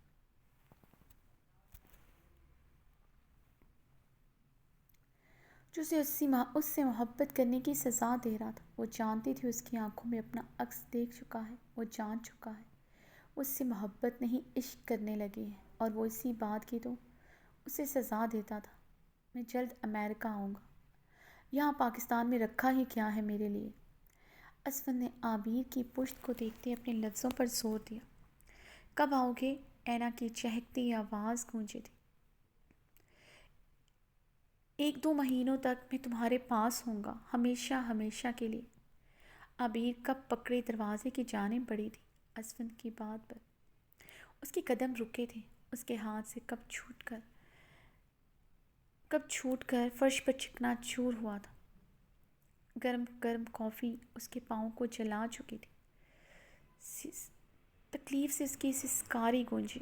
جو اس سے محبت کرنے کی سزا دے رہا تھا، وہ جانتی تھی اس کی آنکھوں میں اپنا عکس دیکھ چکا ہے۔ وہ جان چکا ہے وہ اس سے محبت نہیں عشق کرنے لگی ہے، اور وہ اسی بات کی تو اسے سزا دیتا تھا۔ میں جلد امریکہ آؤں گا۔ یہاں پاکستان میں رکھا ہی کیا ہے میرے لیے؟ اسفند نے عابیر کی پشت کو دیکھتے اپنے لفظوں پر زور دیا۔ کب آؤ گے؟ اینا کی چہکتی آواز گونجی تھی۔ 1-2 مہینوں تک میں تمہارے پاس ہوں گا، ہمیشہ ہمیشہ کے لیے۔ عابیر کب پکڑے دروازے کی جانب بڑھی تھی۔ اسفند کی بات پر اس کے قدم رکے تھے، اس کے ہاتھ سے کب چھوٹ کر فرش پر چکنا چور ہوا تھا۔ گرم گرم کافی اس کے پاؤں کو جلا چکی تھی۔ تکلیف سے اس کی سسکاری گونجی۔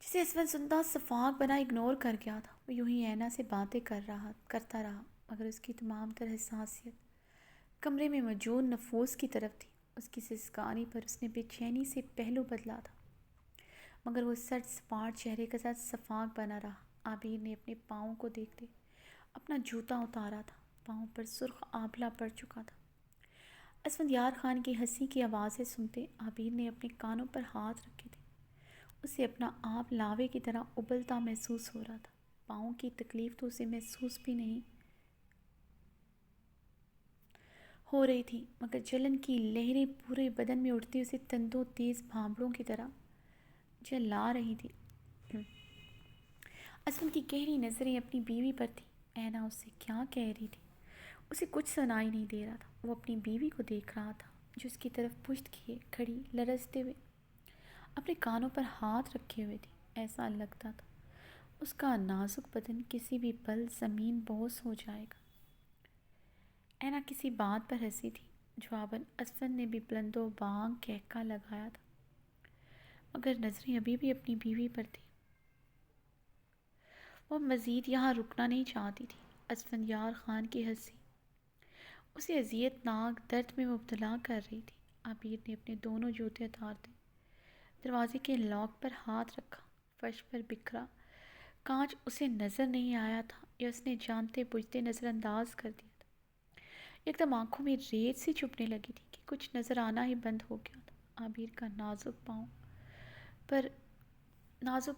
جسے اسفند سنتا شفاق بنا اگنور کر گیا تھا۔ وہ یوں ہی اینا سے باتیں کرتا رہا، مگر اس کی تمام تر حساسیت کمرے میں موجود نفوس کی طرف تھی۔ اس کی سسکاری پر اس نے بے چینی سے پہلو بدلا تھا، مگر وہ سرد سپاٹ چہرے کے ساتھ شفاق بنا رہا۔ عابیر نے اپنے پاؤں کو دیکھتے اپنا جوتا اتارا تھا، پاؤں پر سرخ آبلہ پڑ چکا تھا۔ اسفندیار خان کی ہنسی کی آوازیں سنتے عابیر نے اپنے کانوں پر ہاتھ رکھے تھے۔ اسے اپنا آپ لاوے کی طرح ابلتا محسوس ہو رہا تھا۔ پاؤں کی تکلیف تو اسے محسوس بھی نہیں ہو رہی تھی، مگر جلن کی لہریں پورے بدن میں اٹھتی اسے تندوں تیز بھانبڑوں کی طرح جلا رہی تھی۔ اسفند کی گہری نظریں اپنی بیوی پر تھیں۔ اینا اس سے کیا کہہ رہی تھی؟ اسے کچھ سنائی نہیں دے رہا تھا۔ وہ اپنی بیوی کو دیکھ رہا تھا جو اس کی طرف پشت کیے کھڑی لرزتے ہوئے اپنے کانوں پر ہاتھ رکھے ہوئے تھی۔ ایسا لگتا تھا اس کا نازک بدن کسی بھی پل زمین بوس ہو جائے گا۔ اینا کسی بات پر ہنسی تھی۔ جواباً اسفند نے بھی بلند و بانگ کہکا لگایا تھا، مگر نظریں ابھی بھی اپنی بیوی پر تھیں۔ وہ مزید یہاں رکنا نہیں چاہتی تھی۔ اسفندیار خان کی ہنسی اسے اذیت ناک درد میں مبتلا کر رہی تھی۔ عابیر نے اپنے دونوں جوتے اتار دیے، دروازے کے لاک پر ہاتھ رکھا۔ فرش پر بکھرا کانچ اسے نظر نہیں آیا تھا یا اس نے جانتے بوجھتے نظر انداز کر دیا تھا۔ یکدم آنکھوں میں ریت سی چبھنے لگی تھی کہ کچھ نظر آنا ہی بند ہو گیا تھا۔ عابیر کا نازک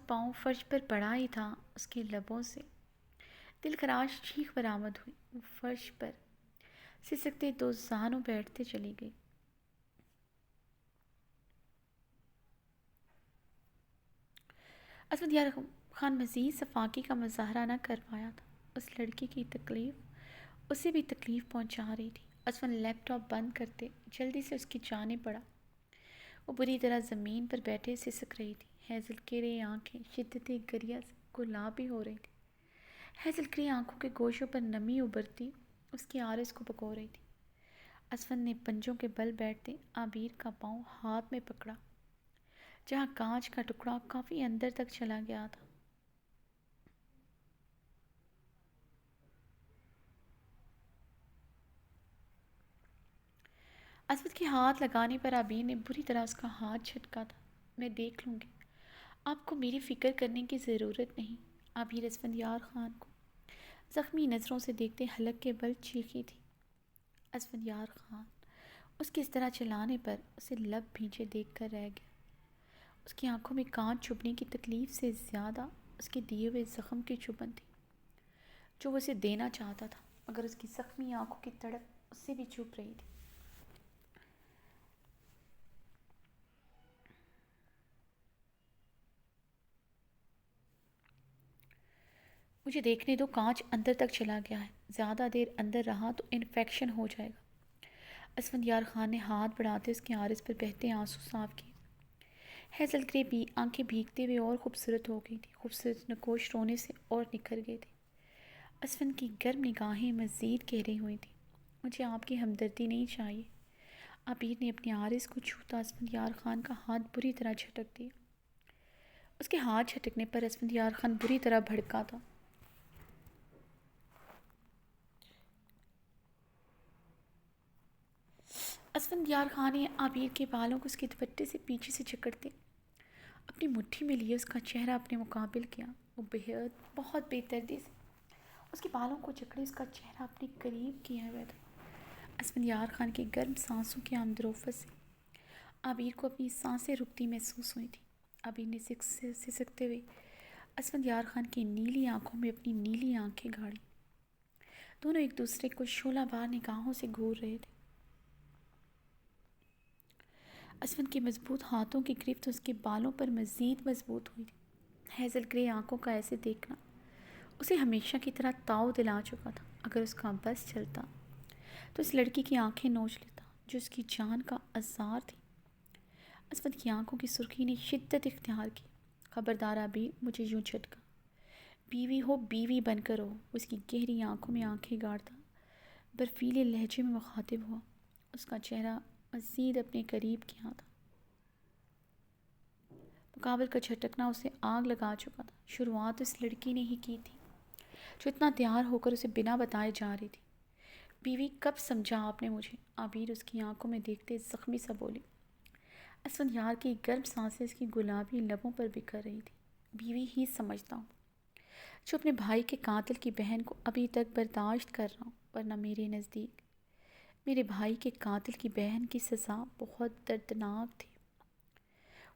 پاؤں فرش پر پڑا ہی تھا۔ اس کے لبوں سے دل خراش چیخ برآمد ہوئی۔ وہ فرش پر سسکتے دو زانوں بیٹھتے چلی گئی۔ اسفندیار خان مزید صفاقی کا مظاہرہ نہ کر پایا تھا۔ اس لڑکی کی تکلیف اسے بھی تکلیف پہنچا رہی تھی۔ اسفند لیپ ٹاپ بند کرتے جلدی سے اس کی جانب بڑھا۔ وہ بری طرح زمین پر بیٹھے سسک رہی تھی۔ ہیزل کرے آنکھیں شدت گریہ سے گلابی ہو رہی تھی۔ ہیزل کرے آنکھوں کے گوشوں پر نمی ابھرتی اس کی عارض کو بھگو رہی تھی۔ اسفند نے پنجوں کے بل بیٹھتے عابیر کا پاؤں ہاتھ میں پکڑا، جہاں کانچ کا ٹکڑا کافی اندر تک چلا گیا تھا۔ اسفند کے ہاتھ لگانے پر عابیر نے بری طرح اس کا ہاتھ جھٹکا تھا۔ میں دیکھ لوں گی، آپ کو میری فکر کرنے کی ضرورت نہیں۔ عابیر اسفندیار خان کو زخمی نظروں سے دیکھتے حلق کے بل چیخی تھی۔ اسفندیار خان اس کے اس طرح چلانے پر اسے لب بھیجے دیکھ کر رہ گیا۔ اس کی آنکھوں میں کانچ چبھنے کی تکلیف سے زیادہ اس کے دیے ہوئے زخم کی چبھن تھی جو وہ اسے دینا چاہتا تھا، مگر اس کی زخمی آنکھوں کی تڑپ اس سے بھی چبھ رہی تھی۔ مجھے دیکھنے دو، کانچ اندر تک چلا گیا ہے، زیادہ دیر اندر رہا تو انفیکشن ہو جائے گا۔ اسفندیار خان نے ہاتھ بڑھاتے اس کی عارض پر بہتے آنسو صاف کیے۔ ہیزل گرے بھی آنکھیں بھیگتے ہوئے اور خوبصورت ہو گئی تھی، خوبصورت نقوش رونے سے اور نکھر گئے تھے۔ اسفند کی گرم نگاہیں مزید گہری ہوئی تھیں۔ مجھے آپ کی ہمدردی نہیں چاہیے۔ عابیر نے اپنی عارض کو چھوتا اسفندیار خان کا ہاتھ بری طرح جھٹک دیا۔ اس کے ہاتھ جھٹکنے پر اسفندیار خان بری طرح بھڑکا تھا۔ اسفندیار خان نے عابیر کے بالوں کو اس کے دوپٹے سے پیچھے سے جکڑتے اپنی مٹھی میں لیے اس کا چہرہ اپنے مقابل کیا۔ وہ بہت بے دردی سے اس کے بالوں کو جکڑے اس کا چہرہ اپنے قریب کیا ہوا تھا۔ اسفندیار خان کی گرم سانسوں کی آمد و رفت سے عبیر کو اپنی سانسیں رکتی محسوس ہوئی تھی۔ عبیر نے سسکتے ہوئے اسفندیار خان کی نیلی آنکھوں میں اپنی نیلی آنکھیں گاڑی۔ دونوں ایک دوسرے کو شعلہ بار نگاہوں سے گھور رہے تھے۔ اسفند کے مضبوط ہاتھوں کی گرفت اس کے بالوں پر مزید مضبوط ہوئی تھی۔ ہیزل گرے آنکھوں کا ایسے دیکھنا اسے ہمیشہ کی طرح تاؤ دلا چکا تھا۔ اگر اس کا بس چلتا تو اس لڑکی کی آنکھیں نوچ لیتا جو اس کی جان کا عذار تھی۔ اسفند کی آنکھوں کی سرخی نے شدت اختیار کی۔ خبردار عبیر، مجھے یوں جھٹکا، بیوی ہو بیوی بن کر ہو۔ اس کی گہری آنکھوں میں آنکھیں گاڑتا برفیلے لہجے میں مخاطب ہوا۔ اس کا چہرہ مزید اپنے قریب کیا تھا۔ مقابل کا جھٹکنا اسے آگ لگا چکا تھا۔ شروعات اس لڑکی نے ہی کی تھی جو اتنا تیار ہو کر اسے بنا بتائے جا رہی تھی۔ بیوی کب سمجھا آپ نے مجھے؟ عبیر اس کی آنکھوں میں دیکھتے زخمی سا بولی۔ اسفندیار کی گرم سانسیں اس کی گلابی لبوں پر بکھر رہی تھی۔ بیوی ہی سمجھتا ہوں، جو اپنے بھائی کے قاتل کی بہن کو ابھی تک برداشت کر رہا ہوں، ورنہ میرے نزدیک میرے بھائی کے قاتل کی بہن کی سزا بہت دردناک تھی۔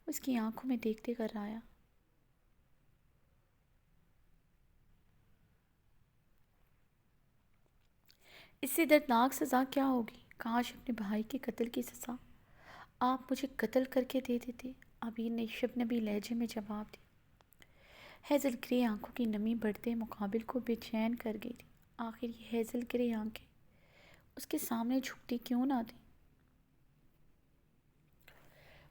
اس کی آنکھوں میں دیکھتے کر آیا۔ اس سے دردناک سزا کیا ہوگی؟ کاش اپنے بھائی کے قتل کی سزا آپ مجھے قتل کر کے دے دیتے، عبیر نے شبنمی لہجے میں جواب دیا۔ ہیزل گرے آنکھوں کی نمی بڑھتے مقابل کو بے چین کر گئی تھی۔ آخر یہ ہیزل گرے آنکھیں اس کے سامنے جھکتی کیوں نہ تھی؟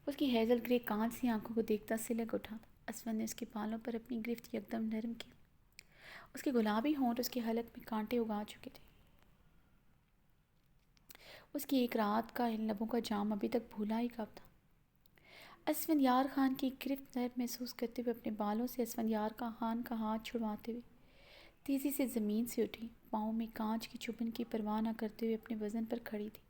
اس کی ہیزل گرے کانچ سی آنکھوں کو دیکھتا سلک اٹھا تھا۔ اسفند نے اس کے بالوں پر اپنی گرفت یکدم نرم کی۔ اس کے گلابی ہونٹ اس کے حلق میں کانٹے اگا چکے تھے۔ اس کی ایک رات کا ان لبوں کا جام ابھی تک بھولا ہی کب تھا۔ اسفندیار خان کی گرفت نرم محسوس کرتے ہوئے اپنے بالوں سے اسفندیار خان کا ہاتھ چھڑواتے ہوئے تیزی سے زمین سے اٹھی، پاؤں میں کانچ کی چبھن کی پرواہ نہ کرتے ہوئے اپنے وزن پر کھڑی تھی۔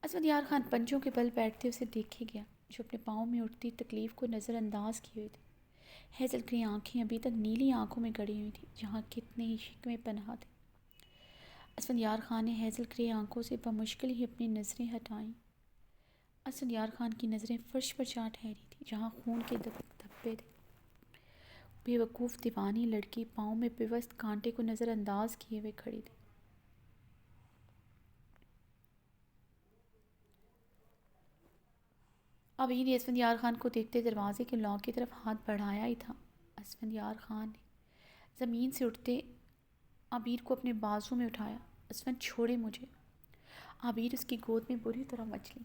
اسفندیار خان پنجوں کے بل بیٹھتے اسے دیکھے گیا، جو اپنے پاؤں میں اٹھتی تکلیف کو نظر انداز کیے ہوئے تھے۔ ہیزل گرے آنکھیں ابھی تک نیلی آنکھوں میں گڑی ہوئی تھیں، جہاں کتنے ہی شکوے پنہا تھے۔ اسفندیار خان نے ہیزل گرے آنکھوں سے بمشکل ہی اپنی نظریں ہٹائیں۔ اسفندیار خان کی نظریں فرش پر جا ٹھہری تھی، جہاں خون کے دھبے تھے۔ بے وقوف دیوانی لڑکی پاؤں میں پیوست کانٹے کو نظر انداز کیے ہوئے کھڑی تھی۔ عبیر نے اسفندیار خان کو دیکھتے دروازے کے لاک کی طرف ہاتھ بڑھایا ہی تھا۔ اسفندیار خان نے زمین سے اٹھتے عبیر کو اپنے بازو میں اٹھایا۔ اسفند، چھوڑے مجھے۔ عبیر اس کی گود میں بری طرح مچلی۔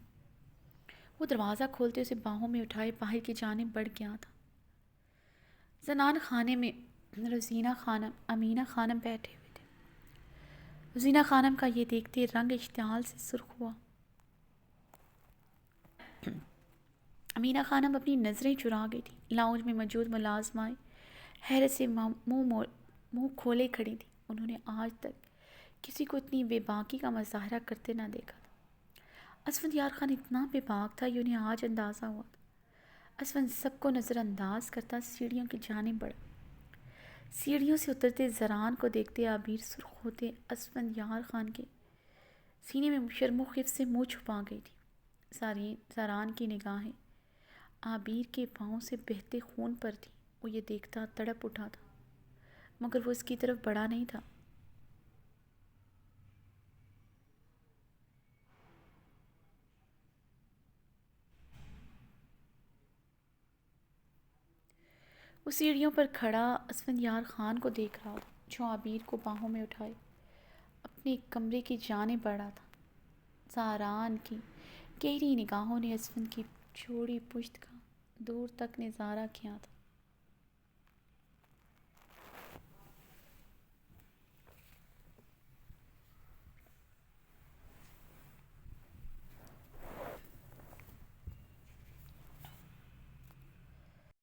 وہ دروازہ کھولتے اسے باہوں میں اٹھائے باہر کی جانب بڑھ گیا تھا۔ زنان خانے میں روزینہ خانم، امینہ خانم بیٹھے ہوئے تھے۔ روزینہ خانم کا یہ دیکھتے رنگ اشتعال سے سرخ ہوا۔ امینہ خانم اپنی نظریں چرا گئی تھی۔ لاؤنج میں موجود ملازمائیں حیرت سے منہ کھولے کھڑی تھیں۔ انہوں نے آج تک کسی کو اتنی بے باکی کا مظاہرہ کرتے نہ دیکھا تھا۔ اسفندیار خان اتنا بے باک تھا، یہ انہیں آج اندازہ ہوا تھا۔ اسفند سب کو نظر انداز کرتا سیڑھیوں کی جانب بڑھا۔ سیڑھیوں سے اترتے زران کو دیکھتے عبیر سرخ ہوتے اسفندیار خان کے سینے میں شرم و خفت سے منہ چھپا گئی تھی۔ زران کی نگاہیں عبیر کے پاؤں سے بہتے خون پر تھی۔ وہ یہ دیکھتا تڑپ اٹھا تھا، مگر وہ اس کی طرف بڑھا نہیں تھا۔ وہ سیڑھیوں پر کھڑا اسفندیار خان کو دیکھ رہا تھا، جو عبیر کو باہوں میں اٹھائے اپنے کمرے کی جانب بڑھا تھا۔ زاران کی گہری نگاہوں نے اسفند کی چوڑی پشت کا دور تک نظارہ کیا تھا۔